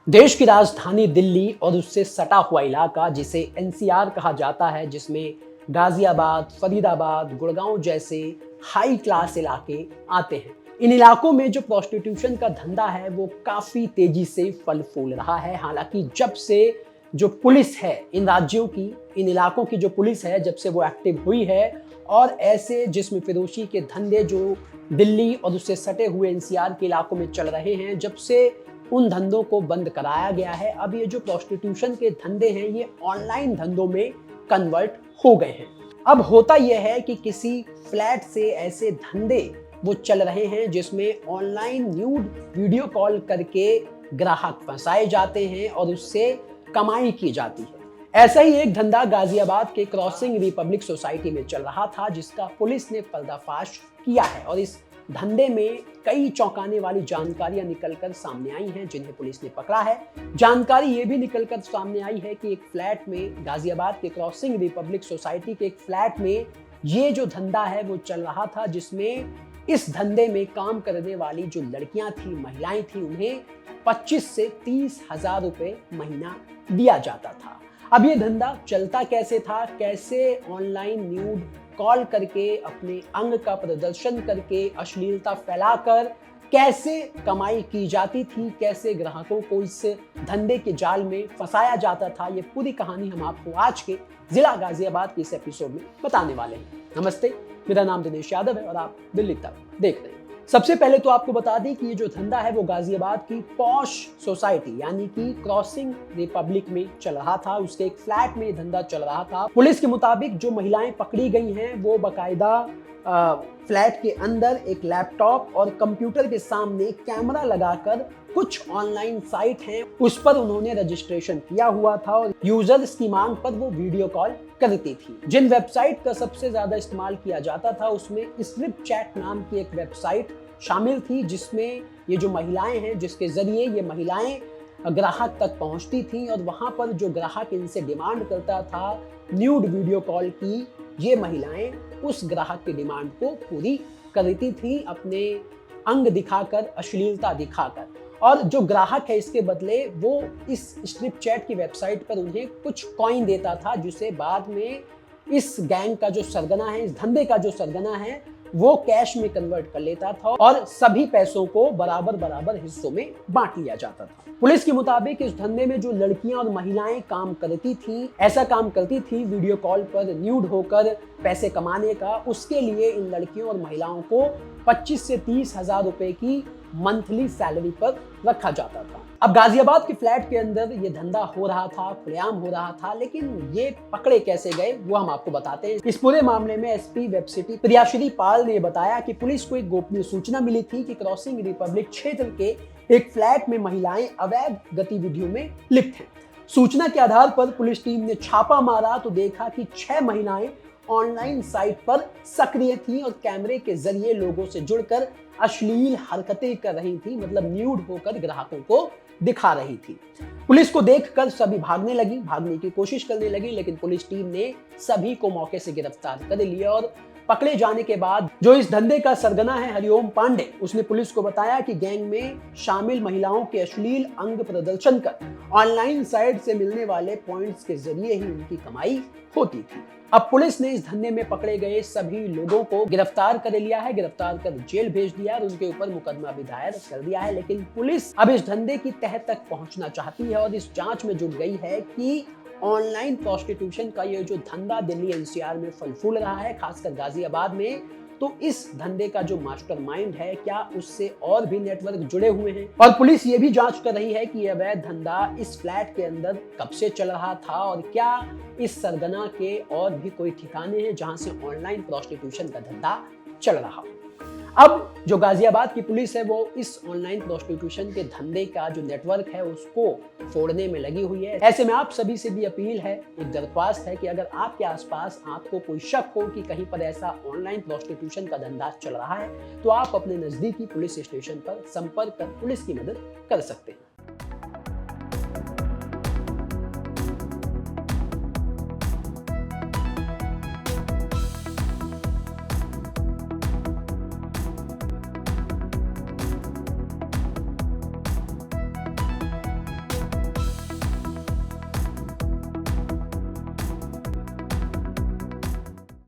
देश की राजधानी दिल्ली और उससे सटा हुआ इलाका जिसे एनसीआर कहा जाता है, जिसमें गाजियाबाद, फरीदाबाद, गुड़गांव जैसे हाई क्लास इलाके आते हैं। इन इलाकों में जो प्रोस्टिट्यूशन का धंधा है वो काफी तेजी से फल फूल रहा है। हालांकि जब से जो पुलिस है इन राज्यों की, इन इलाकों की जो पुलिस है, जब से वो एक्टिव हुई है और ऐसे जिस्म फिरोशी के धंधे जो दिल्ली और उससे सटे हुए एनसीआर के इलाकों में चल रहे हैं, जब से उन धंधों को बंद कराया गया है, अब ये जो प्रोस्टिट्यूशन के धंधे हैं ये ऑनलाइन धंधों में कन्वर्ट हो गए हैं। अब होता यह है कि किसी फ्लैट से ऐसे धंधे वो चल रहे हैं जिसमें ऑनलाइन न्यूड वीडियो कॉल करके ग्राहक फंसाए जाते हैं और उससे कमाई की जाती है। ऐसा ही एक धंधा गाजियाबाद के क्रॉसिंग रिपब्लिक सोसाइटी में चल रहा था, जिसका पुलिस ने पर्दाफाश किया है और इस धंधे में कई चौंकाने वाली जानकारियां निकलकर सामने आई हैं, जिन्हें पुलिस ने पकड़ा है। जानकारी ये भी निकलकर सामने आई है कि एक फ्लैट में, गाजियाबाद के क्रॉसिंग रिपब्लिक सोसाइटी के एक फ्लैट में ये जो धंधा है वो चल रहा था, जिसमें इस धंधे में काम करने वाली जो लड़कियां थी, महिलाएं थी, उन्हें 25 से 30 हजार रुपए महीना दिया जाता था। अब ये धंधा चलता कैसे था, कैसे ऑनलाइन न्यूड कॉल करके अपने अंग का प्रदर्शन करके अश्लीलता फैलाकर कैसे कमाई की जाती थी, कैसे ग्राहकों को इस धंधे के जाल में फंसाया जाता था, ये पूरी कहानी हम आपको आज के जिला गाजियाबाद के इस एपिसोड में बताने वाले हैं। नमस्ते, मेरा नाम दिनेश यादव है और आप दिल्ली तक देख रहे हैं। सबसे पहले तो आपको बता दें कि ये जो धंधा है वो गाजियाबाद की पॉश सोसाइटी यानी कि क्रॉसिंग रिपब्लिक में चल रहा था। उसके एक फ्लैट में ये धंधा चल रहा था। पुलिस के मुताबिक जो महिलाएं पकड़ी गई हैं वो बाकायदा फ्लैट के अंदर एक लैपटॉप और कंप्यूटर के सामने कैमरा लगाकर कुछ ऑनलाइन साइट हैं उस पर उन्होंने रजिस्ट्रेशन किया हुआ था और यूजर्स की मांग पर वो वीडियो कॉल करती थी। जिन वेबसाइट का सबसे ज्यादा इस्तेमाल किया जाता था उसमें स्ट्रिप चैट नाम की एक वेबसाइट शामिल थी, जिसमें ये जो महिलाएं हैं, जिसके जरिए ये महिलाएं ग्राहक तक पहुंचती थी और वहां पर जो ग्राहक इनसे डिमांड करता था न्यूड वीडियो कॉल की, ये महिलाएं उस ग्राहक की डिमांड को पूरी करती थी अपने अंग दिखाकर, अश्लीलता दिखाकर। और जो ग्राहक है इसके बदले वो इस स्ट्रिप चैट की वेबसाइट पर उन्हें कुछ कॉइन देता था, जिसे बाद में इस गैंग का जो सरगना है, इस धंधे का जो सरगना है, वो कैश में कन्वर्ट कर लेता था और सभी पैसों को बराबर बराबर हिस्सों में बांट लिया जाता था। पुलिस के मुताबिक इस धंधे में जो लड़कियां और महिलाएं काम करती थी, ऐसा काम करती थी वीडियो कॉल पर न्यूड होकर पैसे कमाने का, उसके लिए इन लड़कियों और महिलाओं को 25 से 30 हजार रुपए की मंथली सैलरी पर रखा जाता था। अब गाजियाबाद के फ्लैट के अंदर ये धंधा हो रहा था, खुलेआम हो रहा था, लेकिन ये पकड़े कैसे गए वो हम आपको बताते हैं। इस पूरे मामले में एसपी वेब सिटी प्रियाश्री पाल ने बताया कि पुलिस को एक गोपनीय सूचना मिली थी कि क्रॉसिंग रिपब्लिक क्षेत्र के एक फ्लैट में महिलाएं अवैध गतिविधियों में लिप्त हैं। सूचना के आधार पर पुलिस टीम ने छापा मारा तो देखा कि 6 महिलाएं ऑनलाइन साइट पर सक्रिय थी और कैमरे के जरिए लोगों से जुड़कर अश्लील हरकतें कर रही थी, मतलब न्यूड होकर ग्राहकों को दिखा रही थी। पुलिस को देखकर सभी भागने की कोशिश करने लगी, लेकिन पुलिस टीम ने सभी को मौके से गिरफ्तार कर लिया और पकड़े जाने के बाद जो इस धंधे का सरगना है हरिओम पांडे, उसने पुलिस को बताया कि गैंग में शामिल महिलाओं के अश्लील अंग प्रदर्शन कर ऑनलाइन साइट से मिलने वाले पॉइंट्स के जरिए ही उनकी कमाई होती थी। अब पुलिस ने इस धंधे में पकड़े गए सभी लोगों को गिरफ्तार कर लिया है, गिरफ्तार कर जेल भेज दिया और उनके ऊपर मुकदमा भी दायर कर दिया है। लेकिन पुलिस अब इस धंधे की तह तक पहुंचना चाहती है और इस जांच में जुट गई है कि ऑनलाइन प्रोस्टिट्यूशन का ये जो धंधा दिल्ली एनसीआर में फल फूल रहा है, खासकर गाजियाबाद में, तो इस धंधे का जो मास्टरमाइंड है, क्या उससे और भी नेटवर्क जुड़े हुए हैं। और पुलिस ये भी जांच कर रही है कि यह अवैध धंधा इस फ्लैट के अंदर कब से चल रहा था और क्या इस सरगना के और भी कोई ठिकाने हैं जहां से ऑनलाइन प्रोस्टिट्यूशन का धंधा चल रहा हो। अब जो गाजियाबाद की पुलिस है वो इस ऑनलाइन प्रोस्टिट्यूशन के धंधे का जो नेटवर्क है उसको फोड़ने में लगी हुई है। ऐसे में आप सभी से भी अपील है, एक दरख्वास्त है कि अगर आपके आसपास आपको कोई शक हो कि कहीं पर ऐसा ऑनलाइन प्रोस्टिट्यूशन का धंधा चल रहा है, तो आप अपने नजदीकी पुलिस स्टेशन पर संपर्क कर पुलिस की मदद कर सकते हैं।